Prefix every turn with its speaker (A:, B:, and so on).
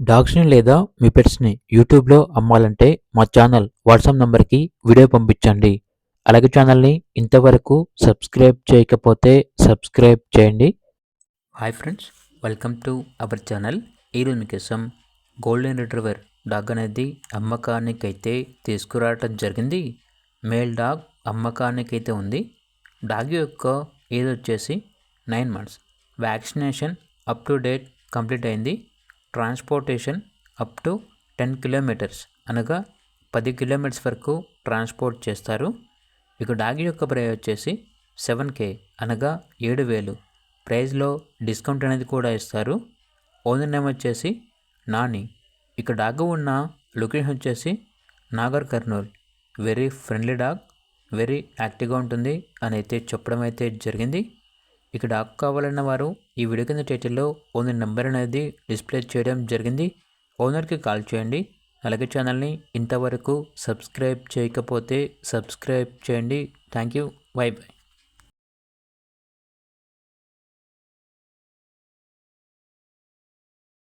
A: డాగ్స్‌ని లేదా మీ పెట్స్‌ని యూట్యూబ్‌లో అమ్మాలంటే మా ఛానల్ వాట్సాప్ నంబర్‌కి వీడియో పంపించండి. అలాగే ఛానల్‌ని ఇంతవరకు సబ్స్క్రైబ్ చేయకపోతే సబ్స్క్రైబ్ చేయండి. Hi friends, welcome to our channel. ఈరోజు మీకోసం గోల్డెన్ రిట్రీవర్ డాగ్ అనేది అమ్మకానికైతే తీసుకురావటం జరిగింది. మేల్ డాగ్ అమ్మకానికైతే ఉంది. డాగ్ యొక్క ఏజ్ వచ్చేసి 9 months. Vaccination up to date complete అయింది. ట్రాన్స్పోర్టేషన్ అప్ టు 10 kilometers అనగా 10 kilometers వరకు ట్రాన్స్పోర్ట్ చేస్తారు. ఇక డాగ్ యొక్క ప్రైస్ వచ్చేసి 7K అనగా 7,000. ప్రైస్లో డిస్కౌంట్ అనేది కూడా ఇస్తారు. ఓనర్ నేమ్ వచ్చేసి నాని. ఇక డాగ్ ఉన్న లొకేషన్ వచ్చేసి Nagar Kurnool. Very friendly dog, very యాక్టివ్గా ఉంటుంది అని అయితే చెప్పడం అయితే జరిగింది. ఇక డాగ్ కావాలన్న వారు ఈ వీడియో కింద టైటిల్లో ఓనర్ నెంబర్ అనేది డిస్ప్లే చేయడం జరిగింది. ఓనర్కి కాల్ చేయండి. అలాగే ఛానల్ని ఇంతవరకు సబ్స్క్రైబ్ చేయకపోతే సబ్స్క్రైబ్ చేయండి. Thank you. By by.